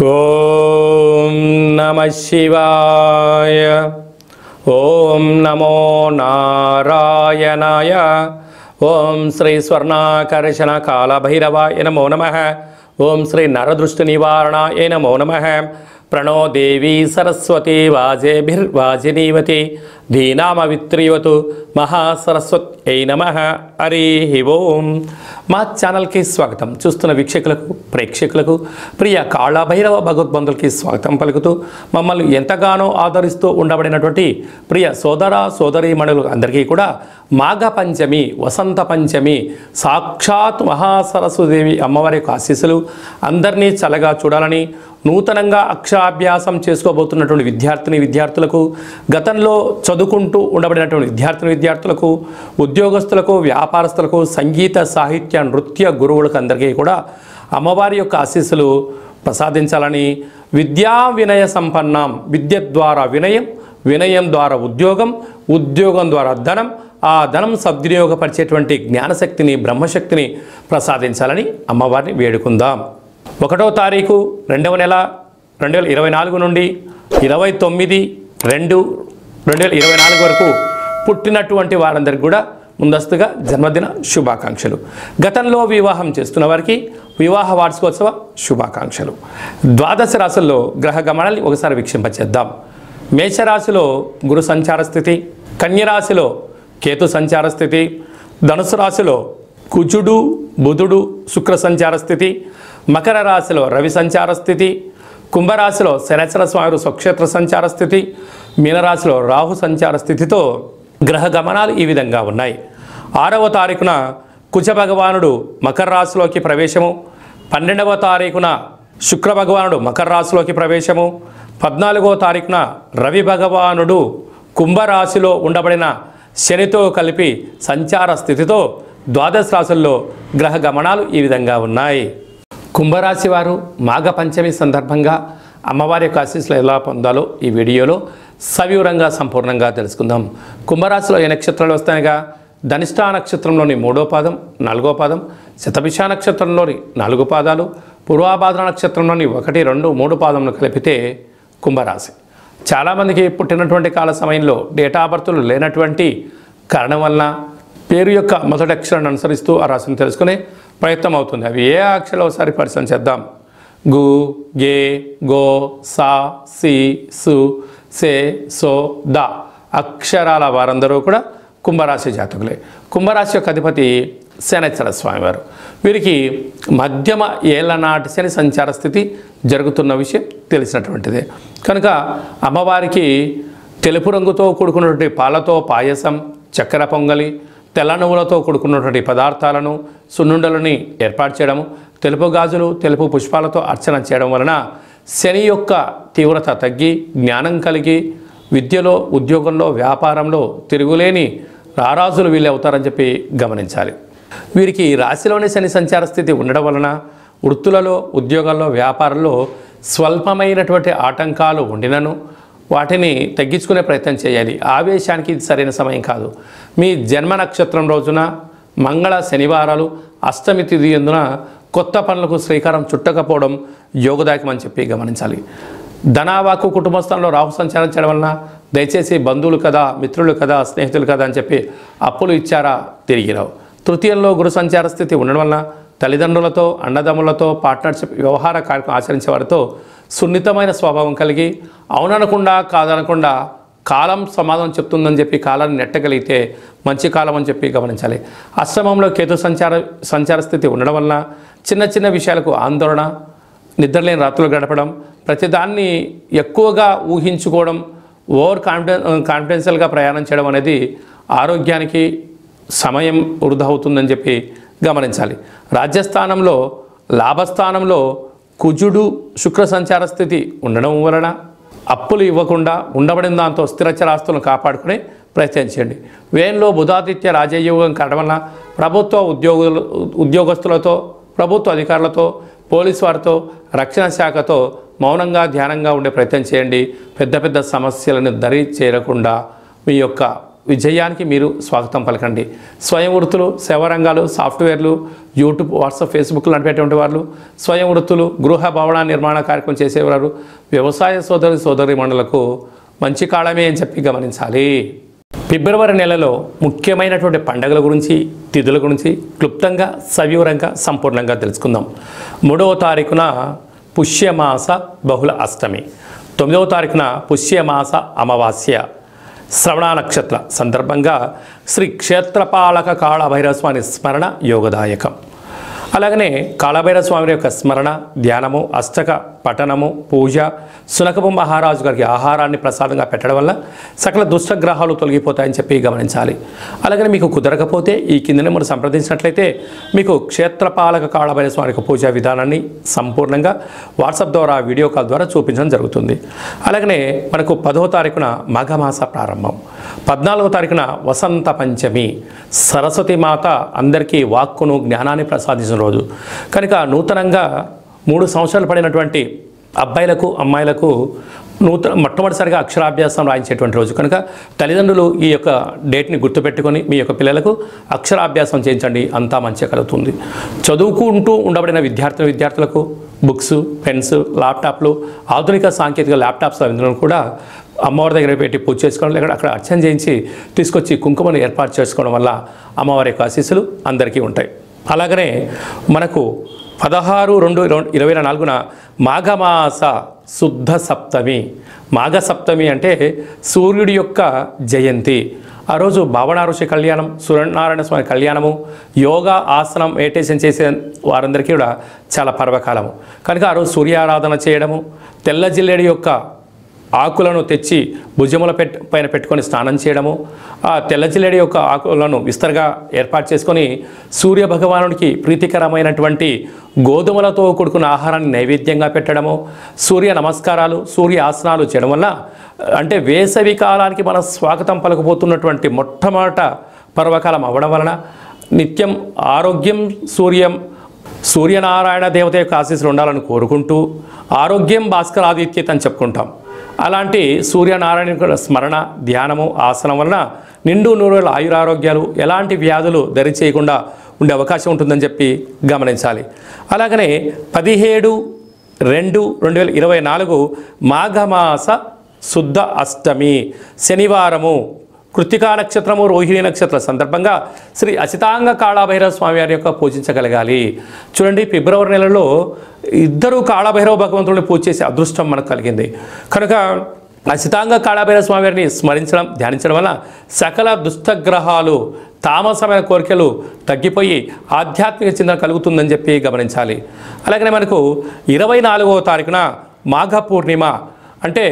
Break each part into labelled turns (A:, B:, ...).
A: ఓం నమః శివాయ. ఓం నమో నారాయణాయ. ఓం శ్రీ స్వర్ణాకర్షణ కాళభైరవాయ నమో నమః. ఓం శ్రీ నరదృష్టి నివారణాయ నమో నమః. ప్రణో దేవీ సరస్వతి వాజేభిర్వాజినీవతి ధీనామవిత్రియవతు మహాసరస్వత్యై నమః. హరి ఓం. మా ఛానల్కి స్వాగతం. చూస్తున్న వీక్షకులకు ప్రేక్షకులకు ప్రియ కాళభైరవ భగవద్బంధులకి స్వాగతం పలుకుతూ మమ్మల్ని ఎంతగానో ఆదరిస్తూ ఉండబడినటువంటి ప్రియ సోదర సోదరీమణులు అందరికీ కూడా మాఘ పంచమి వసంత పంచమి సాక్షాత్ మహాసరస్వదేవి అమ్మవారి యొక్క ఆశీస్సులు అందరినీ చల్లగా చూడాలని, నూతనంగా అక్షరాభ్యాసం చేసుకోబోతున్నటువంటి విద్యార్థులకు, గతంలో చదువుకుంటూ ఉండబడినటువంటి విద్యార్థులకు, ఉద్యోగస్తులకు, వ్యాపారస్తులకు, సంగీత సాహిత్య నృత్య గురువులకు అందరికీ కూడా అమ్మవారి యొక్క ఆశీస్సులు ప్రసాదించాలని, విద్యా వినయ సంపన్నం, విద్య ద్వారా వినయం, వినయం ద్వారా ఉద్యోగం, ఉద్యోగం ద్వారా ధనం, ఆ ధనం సద్వినియోగపరిచేటువంటి జ్ఞానశక్తిని బ్రహ్మశక్తిని ప్రసాదించాలని అమ్మవారిని వేడుకుందాం. 1వ తారీఖు 2వ నెల 2024 నుండి 29/2/2024 వరకు పుట్టినటువంటి వారందరికీ కూడా ముందస్తుగా జన్మదిన శుభాకాంక్షలు. గతంలో వివాహం చేస్తున్న వారికి వివాహ వార్షికోత్సవ శుభాకాంక్షలు. ద్వాదశ రాశుల్లో గ్రహ గమనాన్ని ఒకసారి వీక్షింపచేద్దాం. మేషరాశిలో గురు సంచార స్థితి, కన్యరాశిలో కేతు సంచార స్థితి, ధనుసు రాశిలో కుజుడు బుధుడు శుక్ర సంచార స్థితి, మకర రాశిలో రవి సంచార స్థితి, కుంభరాశిలో శనేశ్వర స్వామి స్వక్షేత్ర సంచార స్థితి, మీనరాశిలో రాహు సంచార స్థితితో గ్రహ గమనాలు ఈ విధంగా ఉన్నాయి. 6వ తారీఖున కుజ భగవానుడు మకర రాశిలోకి ప్రవేశము, 12వ తారీఖున శుక్ర భగవానుడు మకర రాశిలోకి ప్రవేశము, 14వ తారీఖున రవి భగవానుడు కుంభరాశిలో ఉండబడిన శనితో కలిపి సంచార స్థితితో ద్వాదశ రాశుల్లో గ్రహ గమనాలు ఈ విధంగా ఉన్నాయి. కుంభరాశి వారు మాఘ పంచమి సందర్భంగా అమ్మవారి యొక్క ఆశీస్సులు ఎలా పొందాలో ఈ వీడియోలో సవివరంగా సంపూర్ణంగా తెలుసుకుందాం. కుంభరాశిలో ఏ నక్షత్రాలు వస్తాయిగా ధనిష్ఠా నక్షత్రంలోని 3వ పాదం 4వ పాదం, శతభిష నక్షత్రంలోని 4 పాదాలు, పూర్వాభాద్ర నక్షత్రంలోని 1, 2, 3 పాదములు కలిపితే కుంభరాశి. చాలామందికి పుట్టినటువంటి కాల సమయంలో డేటా ఆఫ్ బర్త్లు లేనటువంటి కారణం వలన పేరు యొక్క మొదటి అక్షరాన్ని అనుసరిస్తూ ఆ రాశిని తెలుసుకునే ప్రయత్నం అవుతుంది. అవి ఏ అక్షరాలు ఒకసారి పరిశీలన చేద్దాం. గు, గే, గో, సా, సి, సు, సే, సో, ద అక్షరాల వారందరూ కూడా కుంభరాశి జాతకులే. కుంభరాశి యొక్క అధిపతి శనేశ్వర స్వామివారు. వీరికి మధ్యమ ఏళ్లనాటి శని సంచార స్థితి జరుగుతున్న విషయం తెలిసినటువంటిదే. కనుక అమ్మవారికి తెలుపు రంగుతో కూడుకున్నటువంటి పాలతో పాయసం, చక్కెర పొంగలి, తెల్ల నువ్వులతో కూడుకున్నటువంటి పదార్థాలను సున్నుండలని ఏర్పాటు చేయడము, తెలుపు గాజులు తెలుపు పుష్పాలతో అర్చన చేయడం వలన శని యొక్క తీవ్రత తగ్గి జ్ఞానం కలిగి విద్యలో ఉద్యోగంలో వ్యాపారంలో తిరుగులేని రారాజులు వీళ్ళు అవుతారని చెప్పి గమనించాలి. వీరికి రాశిలోని శని సంచార స్థితి ఉండడం వలన వృత్తులలో ఉద్యోగాల్లో వ్యాపారంలో స్వల్పమైనటువంటి ఆటంకాలు ఉండినను వాటిని తగ్గించుకునే ప్రయత్నం చేయాలి. ఆవేశానికి ఇది సరైన సమయం కాదు. మీ జన్మ నక్షత్రం రోజున మంగళ శనివారాలు అష్టమి తిథి ఎందున కొత్త పనులకు శ్రీకారం చుట్టకపోవడం యోగదాయకం అని చెప్పి గమనించాలి. ధనావాకు కుటుంబ స్థానంలో రాహు సంచారం చేయడం వలన దయచేసి బంధువులు కదా, మిత్రులు కదా, స్నేహితులు కదా అని చెప్పి అప్పులు ఇచ్చారా తిరిగి రావు. తృతీయంలో గురు సంచార స్థితి ఉండడం వలన తల్లిదండ్రులతో అన్నదమ్ములతో పార్ట్నర్షిప్ వ్యవహార కార్యక్రమం ఆచరించే వారితో సున్నితమైన స్వభావం కలిగి అవుననకుండా కాదనకుండా కాలం సమాధానం చెప్తుందని చెప్పి కాలాన్ని నెట్టగలిగితే మంచి కాలం అని చెప్పి గమనించాలి. అష్టమంలో కేతు సంచార స్థితి ఉండడం వలన చిన్న చిన్న విషయాలకు ఆందోళన, నిద్రలేని రాత్రులు గడపడం, ప్రతిదాన్ని ఎక్కువగా ఊహించుకోవడం, ఓవర్ కాన్ఫిడెన్షియల్గా ప్రయాణం చేయడం అనేది ఆరోగ్యానికి సమయం వృధా అవుతుందని చెప్పి గమనించాలి. రాజ్యస్థానంలో లాభస్థానంలో కుజుడు శుక్ర సంచార స్థితి ఉండడం వలన అప్పులు ఇవ్వకుండా ఉండబడిన దాంతో స్థిరచర ఆస్తులను కాపాడుకునే ప్రయత్నం చేయండి. వ్యయంలో బుధాదిత్య రాజయోగం కావడం వలన ప్రభుత్వ ఉద్యోగస్తులతో, ప్రభుత్వ అధికారులతో, పోలీసు వారితో, రక్షణ శాఖతో మౌనంగా ధ్యానంగా ఉండే ప్రయత్నం చేయండి. పెద్ద పెద్ద సమస్యలను దరి చేరకుండా మీ యొక్క విజయానికి మీరు స్వాగతం పలకండి. స్వయం వృత్తులు, సేవా రంగాలు, సాఫ్ట్వేర్లు, యూట్యూబ్, వాట్సాప్, ఫేస్బుక్ లాంటిటువంటి వాళ్ళు, స్వయం వృత్తులు, గృహ భవన నిర్మాణ కార్యక్రమం చేసేవారు, వ్యవసాయ సోదరిమణులకు మంచి కాలమే అని చెప్పి గమనించాలి. ఫిబ్రవరి నెలలో ముఖ్యమైనటువంటి పండుగల గురించి, తిథుల గురించి క్లుప్తంగా, సవివరంగా, సంపూర్ణంగా తెలుసుకుందాం. 3వ తారీఖున పుష్యమాస బహుళ అష్టమి, 9వ తారీఖున పుష్యమాస అమావాస్య, శ్రవణ నక్షత్ర సందర్భంగా శ్రీ క్షేత్రపాలక కాళభైరవ స్వామి స్మరణ యోగదాయకం. అలాగనే కాళభైరవ స్వామి యొక్క స్మరణ, ధ్యానము, అష్టక పఠనము, పూజ, సునకపు మహారాజు గారికి ఆహారాన్ని ప్రసాదంగా పెట్టడం వల్ల సకల దుష్టగ్రహాలు తొలగిపోతాయని చెప్పి గమనించాలి. అలాగనే మీకు కుదరకపోతే ఈ కిందనే మనం సంప్రదించినట్లయితే మీకు క్షేత్రపాలక కాళభైరవ స్వామి యొక్క పూజా విధానాన్ని సంపూర్ణంగా వాట్సాప్ ద్వారా, వీడియో కాల్ ద్వారా చూపించడం జరుగుతుంది. అలాగనే మనకు 10వ తారీఖున మాఘమాస ప్రారంభం, 14వ తారీఖున వసంత పంచమి, సరస్వతి మాత అందరికీ వాక్కును, జ్ఞానాన్ని ప్రసాదించిన రోజు కనుక నూతనంగా 3 సంవత్సరాలు పడినటువంటి అబ్బాయిలకు, అమ్మాయిలకు మొట్టమొదటిసారిగా అక్షరాభ్యాసం రాయించేటువంటి రోజు కనుక తల్లిదండ్రులు ఈ యొక్క డేట్ని గుర్తుపెట్టుకొని మీ యొక్క అక్షరాభ్యాసం చేయించండి, అంతా మంచిగా కలుగుతుంది. చదువుకుంటూ ఉండబడిన విద్యార్థులకు బుక్స్, పెన్స్, ల్యాప్టాప్లు, ఆధునిక సాంకేతిక ల్యాప్టాప్స్ అందులో కూడా అమ్మవారి దగ్గర పెట్టి పూజ చేసుకోవడం, లేకపోతే అక్కడ అర్చన చేయించి తీసుకొచ్చి కుంకుమను ఏర్పాటు చేసుకోవడం వల్ల అమ్మవారి యొక్క ఆశీస్సులు అందరికీ ఉంటాయి. అలాగనే మనకు 16/2/2024 మాఘమాస శుద్ధ సప్తమి. మాఘ సప్తమి అంటే సూర్యుడి యొక్క జయంతి. ఆ రోజు భావన ఋషి కళ్యాణం, సూర్యనారాయణ స్వామి కళ్యాణము, యోగా, ఆసనం, మెడిటేషన్ చేసే వారందరికీ కూడా చాలా పర్వకాలము కనుక ఆ రోజు సూర్యారాధన చేయడము, తెల్ల జిల్లేడి యొక్క ఆకులను తెచ్చి భుజముల పైన పెట్టుకొని స్నానం చేయడము, ఆ తెల్ల జిల్లేడి యొక్క ఆకులను విస్తరగా ఏర్పాటు చేసుకొని సూర్య భగవానుడికి ప్రీతికరమైనటువంటి గోధుమలతో కూడుకున్న ఆహారాన్ని నైవేద్యంగా పెట్టడము, సూర్య నమస్కారాలు, సూర్య ఆసనాలు చేయడం వల్ల అంటే వేసవి కాలానికి మనం స్వాగతం పలకపోతున్నటువంటి మొట్టమొదట పర్వకాలం అవ్వడం వలన నిత్యం ఆరోగ్యం, సూర్యనారాయణ దేవత యొక్క ఆశీస్సులు ఉండాలని కోరుకుంటూ ఆరోగ్యం భాస్కరాదిత్యత అని చెప్పుకుంటాం. అలాంటి సూర్యనారాయణ స్మరణ, ధ్యానము, ఆసనం వలన నిండు నూరేళ్ళ ఆయురారోగ్యాలు, ఎలాంటి వ్యాధులు దరి చేయకుండా ఉండే అవకాశం ఉంటుందని చెప్పి గమనించాలి. అలాగనే 17/2/2024 మాఘమాస శుద్ధ అష్టమి, శనివారము, కృత్తికా నక్షత్రము, రోహిణి నక్షత్ర సందర్భంగా శ్రీ అసితాంగ కాళభైరవ స్వామి వారి యొక్క పూజించగలగాలి. చూడండి, ఫిబ్రవరి నెలలో 2 కాళభైరవ భగవంతుడిని పూజ చేసే అదృష్టం మనకు కలిగింది కనుక అసితాంగ కాళభైరవ స్వామి వారిని స్మరించడం, ధ్యానించడం వల్ల సకల దుష్టగ్రహాలు, తామసమైన కోరికలు తగ్గిపోయి ఆధ్యాత్మిక చింతన కలుగుతుందని చెప్పి గమనించాలి. అలాగనే మనకు 24వ తారీఖున మాఘ పూర్ణిమ అంటే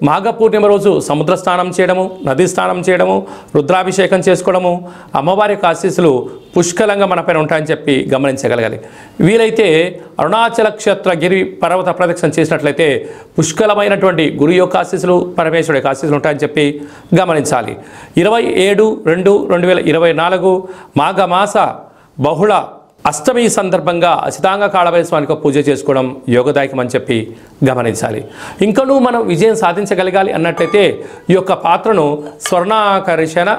A: మాఘ పూర్ణిమ రోజు సముద్ర స్నానం చేయడము, నదీ స్నానం చేయడము, రుద్రాభిషేకం చేసుకోవడము, అమ్మవారి యొక్క ఆశీస్సులు పుష్కలంగా మనపైన ఉంటాయని చెప్పి గమనించగలగాలి. వీలైతే అరుణాచల క్షేత్రగిరి పర్వత ప్రదక్షిణ చేసినట్లయితే పుష్కలమైనటువంటి గురు యొక్క ఆశీస్సులు, పరమేశ్వరుడి యొక్క ఆశీస్సులు ఉంటాయని చెప్పి గమనించాలి. 27/2/2024 మాఘమాస బహుళ అష్టమి సందర్భంగా అసితాంగ కాళభైరవ స్వామికి పూజ చేసుకోవడం యోగదాయకం అని చెప్పి గమనించాలి. ఇంకనూ మనం విజయం సాధించగలగాలి అన్నట్లయితే ఈ యొక్క పాత్రను స్వర్ణాకర్షణ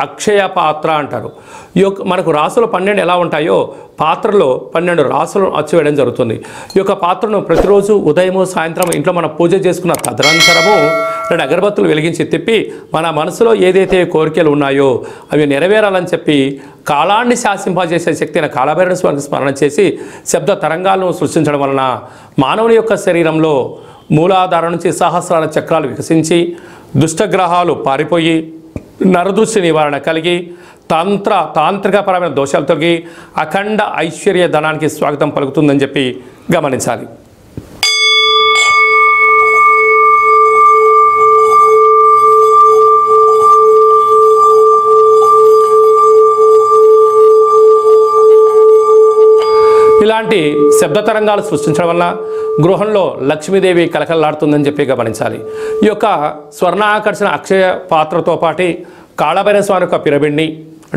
A: అక్షయ పాత్ర అంటారు. ఈ యొక్క మనకు రాసులు 12 ఎలా ఉంటాయో పాత్రలో 12 రాసులను అచ్చువేయడం జరుగుతుంది. ఈ యొక్క పాత్రను ప్రతిరోజు ఉదయము, సాయంత్రం ఇంట్లో మనం పూజ చేసుకున్న తదనంతరము 2 అగరబత్తులు వెలిగించి తిప్పి మన మనసులో ఏదైతే కోరికలు ఉన్నాయో అవి నెరవేరాలని చెప్పి కాలాన్ని శాసింపజేసే శక్తి అయిన కాళభైరవ స్వామిని స్మరణ చేసి శబ్ద తరంగాలను సృష్టించడం వలన మానవుని యొక్క శరీరంలో మూలాధారం నుంచి సహస్రాల చక్రాలు వికసించి దుష్టగ్రహాలు పారిపోయి నరదృష్టి నివారణ కలిగి తాంత్రికపరమైన దోషాలు తొలగి అఖండ ఐశ్వర్య ధనానికి స్వాగతం పలుకుతుందని చెప్పి గమనించాలి. ఇలాంటి శబ్ద తరంగాలు సృష్టించడం వల్ల గృహంలో లక్ష్మీదేవి కలకలలాడుతుందని చెప్పి గమనించాలి. ఈ యొక్క స్వర్ణాకర్షణ అక్షయ పాత్రతో పాటు కాళభైరవ స్వామి యొక్క పిరమిడ్ని,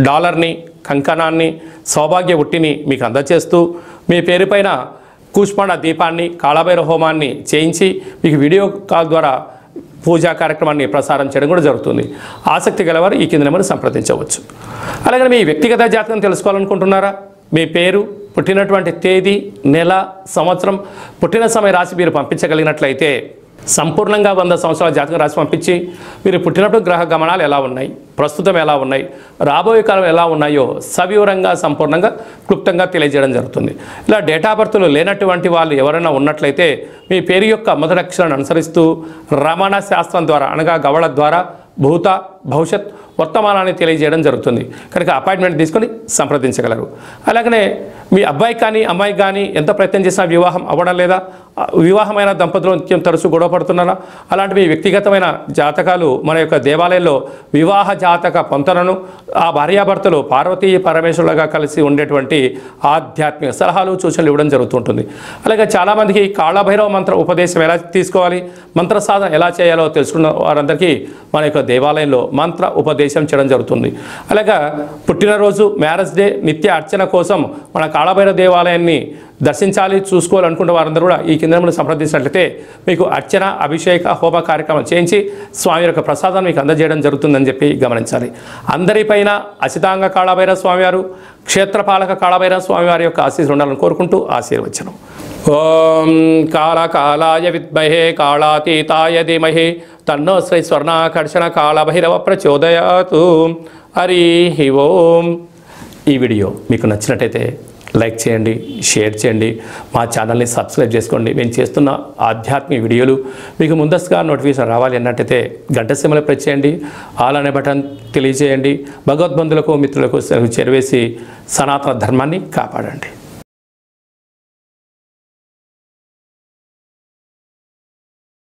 A: డాలర్ని, కంకణాన్ని, సౌభాగ్య ఉట్టిని మీకు అందజేస్తూ మీ పేరుపైన కూష్మాండ దీపాన్ని, కాళభైరవ హోమాన్ని చేయించి మీకు వీడియో కాల్ ద్వారా పూజా కార్యక్రమాన్ని ప్రసారం చేయడం కూడా జరుగుతుంది. ఆసక్తి గలవారు ఈ కింద నెంబర్ని సంప్రదించవచ్చు. అలాగే మీ వ్యక్తిగత జాతకం తెలుసుకోవాలనుకుంటున్నారా? మీ పేరు, పుట్టినటువంటి తేదీ, నెల, సంవత్సరం, పుట్టిన సమయ రాశి మీరు పంపించగలిగినట్లయితే సంపూర్ణంగా 100 సంవత్సరాల జాతకం రాసి పంపించి మీరు పుట్టినప్పుడు గ్రహ గమనాలు ఎలా ఉన్నాయి, ప్రస్తుతం ఎలా ఉన్నాయి, రాబోయే కాలం ఎలా ఉన్నాయో సవివరంగా సంపూర్ణంగా క్లుప్తంగా తెలియజేయడం జరుగుతుంది. ఇలా డేటా బర్త్లు లేనటువంటి వాళ్ళు ఎవరైనా ఉన్నట్లయితే మీ పేరు యొక్క మొదటి అక్షరాన్ని అనుసరిస్తూ రమణ శాస్త్రం ద్వారా అనగా గవళ ద్వారా భూత, భవిష్యత్, వర్తమానాన్ని తెలియజేయడం జరుగుతుంది. కనుక అపాయింట్మెంట్ తీసుకొని సంప్రదించగలరు. అలాగనే మీ అబ్బాయి కానీ అమ్మాయి కానీ ఎంత ప్రయత్నం చేసినా వివాహం అవ్వడం లేదా, వివాహమైన దంపతులు నిత్యం తరచూ గొడవ పడుతున్నారా, అలాంటి మీ వ్యక్తిగతమైన జాతకాలు మన యొక్క దేవాలయంలో వివాహ జాతక పొంతనను ఆ భార్యాభర్తలు పార్వతీ పరమేశ్వరులుగా కలిసి ఉండేటువంటి ఆధ్యాత్మిక సలహాలు, సూచనలు ఇవ్వడం జరుగుతుంటుంది. అలాగే చాలామందికి కాళభైరవ మంత్ర ఉపదేశం ఎలా తీసుకోవాలి, మంత్ర సాధన ఎలా చేయాలో తెలుసుకున్న వారందరికీ మన యొక్క దేవాలయంలో మంత్ర ఉపదేశం చేయడం జరుగుతుంది. అలాగే పుట్టినరోజు, మ్యారేజ్ డే, నిత్య అర్చన కోసం మన కాళభైరవ దేవాలయాన్ని దర్శించాలి, చూసుకోవాలనుకున్న వారందరూ కూడా ఈ కింద సంప్రదించినట్లయితే మీకు అర్చన, అభిషేక, హోమ కార్యక్రమం చేయించి స్వామి యొక్క ప్రసాదాన్ని మీకు అందజేయడం జరుగుతుందని చెప్పి గమనించాలి. అందరిపైన అసితాంగ కాళభైరవ స్వామివారు, క్షేత్రపాలక కాళభైరవ స్వామివారి యొక్క ఆశీస్సులు ఉండాలని కోరుకుంటూ ఆశీర్వచనం. ఓం కాళకాలాయ విద్మహే కాళాతీతాయ ధీమహి తన్నో శ్రీ స్వర్ణాకర్షణ కాళభైరవ ప్రచోదయాతు. హరి ఓం. ఈ వీడియో మీకు నచ్చినట్టయితే లైక్ చేయండి, షేర్ చేయండి, మా ఛానల్ని సబ్స్క్రైబ్ చేసుకోండి. మేము చేస్తున్న ఆధ్యాత్మిక వీడియోలు మీకు ముందస్తుగా నోటిఫికేషన్ రావాలి అన్నట్టయితే గంట సింబల్ ప్రెస్ చేయండి, ఆల్ అనే బటన్ తెలియజేయండి. భగవద్బంధులకు, మిత్రులకు చేరవేసి సనాతన ధర్మాన్ని కాపాడండి.